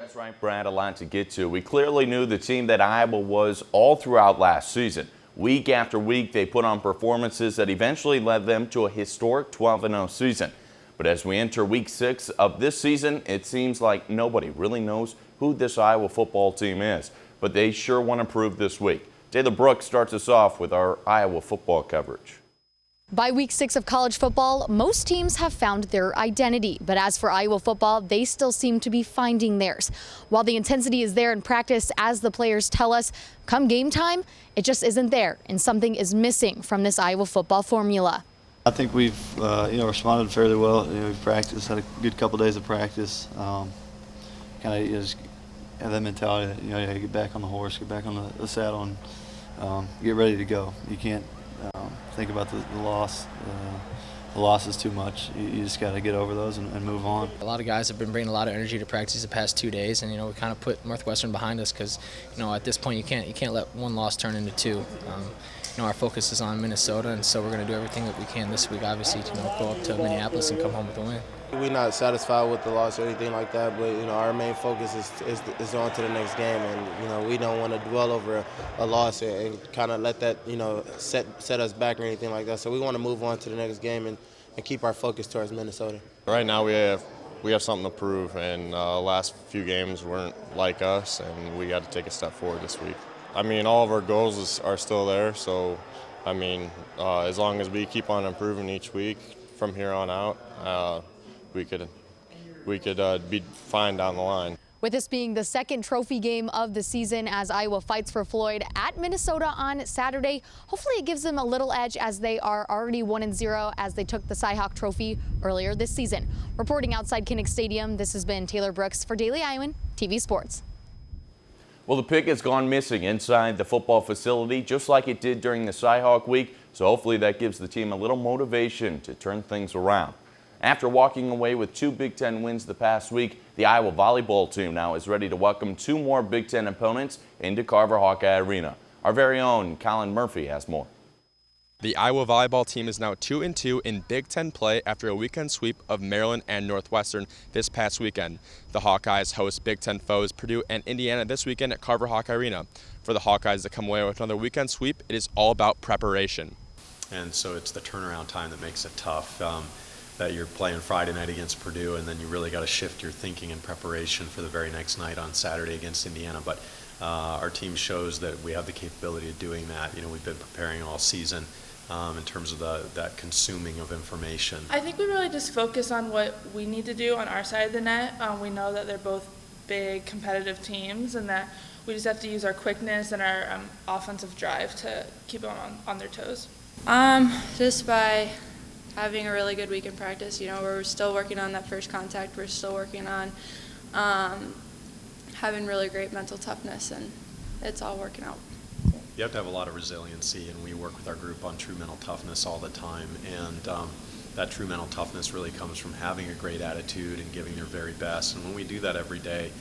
That's right, Brad, a lot to get to. We clearly knew the team that Iowa was all throughout last season. Week after week, they put on performances that eventually led them to a historic 12-0 season. But as we enter week 6 of this season, it seems like nobody really knows who this Iowa football team is. But they sure want to prove this week. Taylor Brooks starts us off with our Iowa football coverage. By week 6 of college football, most teams have found their identity. But as for Iowa football, they still seem to be finding theirs. While the intensity is there in practice, as the players tell us, come game time, it just isn't there, and something is missing from this Iowa football formula. I think we've responded fairly well. We've practiced, had a good couple days of practice. Kind of just have that mentality that you get back on the horse, get back on the saddle, and get ready to go. You can't think about the loss. The loss is too much. You just got to get over those and move on. A lot of guys have been bringing a lot of energy to practice the past 2 days, and we kind of put Northwestern behind us because at this point you can't let one loss turn into two. Our focus is on Minnesota, and so we're going to do everything that we can this week, obviously, to go up to Minneapolis and come home with a win. We're not satisfied with the loss or anything like that, but our main focus is on to the next game, and we don't want to dwell over a loss and kind of let that set us back or anything like that. So we want to move on to the next game and keep our focus towards Minnesota. Right now we have something to prove, and last few games weren't like us, and we got to take a step forward this week. All of our goals are still there, so as long as we keep on improving each week from here on out, we could be fine down the line. With this being the second trophy game of the season as Iowa fights for Floyd at Minnesota on Saturday, hopefully it gives them a little edge as they are already 1-0 as they took the Cy-Hawk Trophy earlier this season. Reporting outside Kinnick Stadium, this has been Taylor Brooks for Daily Iowan TV Sports. Well, the pick has gone missing inside the football facility, just like it did during the Cy-Hawk week, so hopefully that gives the team a little motivation to turn things around. After walking away with 2 Big Ten wins the past week, the Iowa volleyball team now is ready to welcome 2 more Big Ten opponents into Carver Hawkeye Arena. Our very own Colin Murphy has more. The Iowa volleyball team is now 2-2 in Big Ten play after a weekend sweep of Maryland and Northwestern this past weekend. The Hawkeyes host Big Ten foes Purdue and Indiana this weekend at Carver Hawkeye Arena. For the Hawkeyes to come away with another weekend sweep, it is all about preparation. And so it's the turnaround time that makes it tough. That you're playing Friday night against Purdue, and then you really got to shift your thinking and preparation for the very next night on Saturday against Indiana. But our team shows that we have the capability of doing that. We've been preparing all season in terms of that consuming of information. I think we really just focus on what we need to do on our side of the net. We know that they're both big competitive teams, and that we just have to use our quickness and our offensive drive to keep them on their toes. Just by having a really good week in practice. We're still working on that first contact. We're still working on having really great mental toughness, and it's all working out. You have to have a lot of resiliency, and we work with our group on true mental toughness all the time. And that true mental toughness really comes from having a great attitude and giving your very best. And when we do that every day,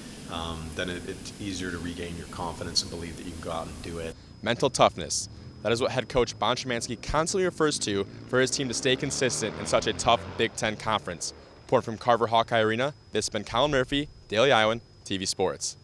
then it's easier to regain your confidence and believe that you can go out and do it. Mental toughness. That is what head coach Shymansky constantly refers to for his team to stay consistent in such a tough Big Ten conference. Reporting from Carver Hawkeye Arena, this has been Colin Murphy, Daily Iowan TV Sports.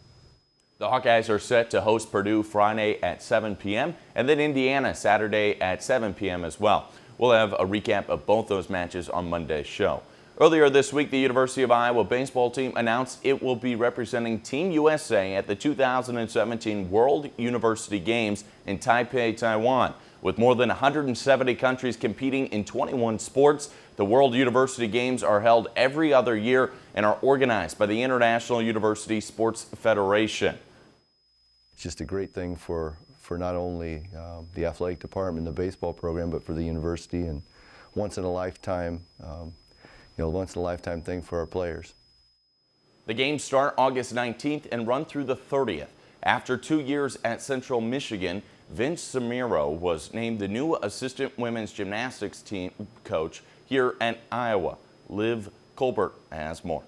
The Hawkeyes are set to host Purdue Friday at 7 p.m. and then Indiana Saturday at 7 p.m. as well. We'll have a recap of both those matches on Monday's show. Earlier this week, the University of Iowa baseball team announced it will be representing Team USA at the 2017 World University Games in Taipei, Taiwan. With more than 170 countries competing in 21 sports, the World University Games are held every other year and are organized by the International University Sports Federation. It's just a great thing for not only the athletic department, the baseball program, but for the university, and once in a lifetime thing for our players. The games start August 19th and run through the 30th. After 2 years at Central Michigan, Vince Smurro was named the new assistant women's gymnastics team coach here at Iowa. Liv Colbert has more.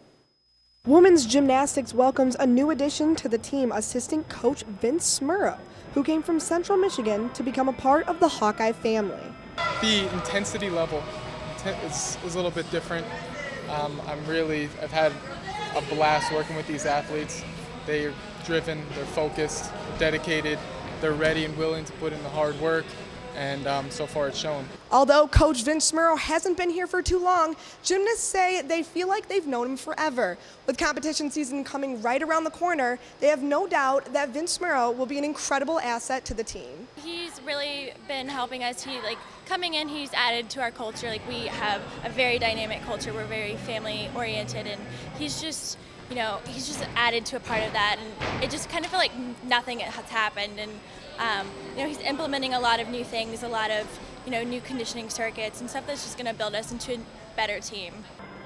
Women's gymnastics welcomes a new addition to the team, assistant coach Vince Smurro, who came from Central Michigan to become a part of the Hawkeye family. The intensity level is a little bit different. I've had a blast working with these athletes. They're driven, they're focused, dedicated, they're ready and willing to put in the hard work, and so far it's shown. Although Coach Vince Smurro hasn't been here for too long, gymnasts say they feel like they've known him forever. With competition season coming right around the corner, they have no doubt that Vince Smurro will be an incredible asset to the team. He's really been helping us. Coming in, he's added to our culture. We have a very dynamic culture. We're very family oriented, and he's just added to a part of that, and it just kind of feel like nothing has happened. And he's implementing a lot of new things, a lot of new conditioning circuits and stuff that's just going to build us into a better team.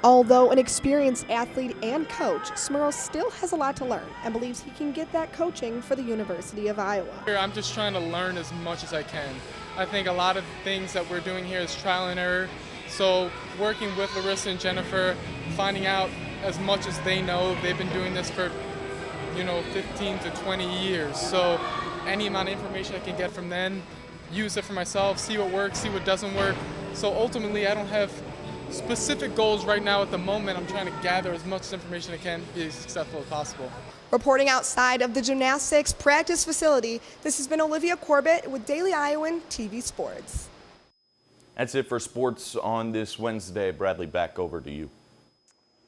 Although an experienced athlete and coach, Smurro still has a lot to learn and believes he can get that coaching for the University of Iowa. I'm just trying to learn as much as I can. I think a lot of things that we're doing here is trial and error. So working with Larissa and Jennifer, finding out as much as they know. They've been doing this for 15 to 20 years. So any amount of information I can get from them, use it for myself, see what works, see what doesn't work. So ultimately, I don't have specific goals right now at the moment. I'm trying to gather as much information I can to be as successful as possible. Reporting outside of the gymnastics practice facility, this has been Olivia Corbett with Daily Iowan TV Sports. That's it for sports on this Wednesday. Bradley, back over to you.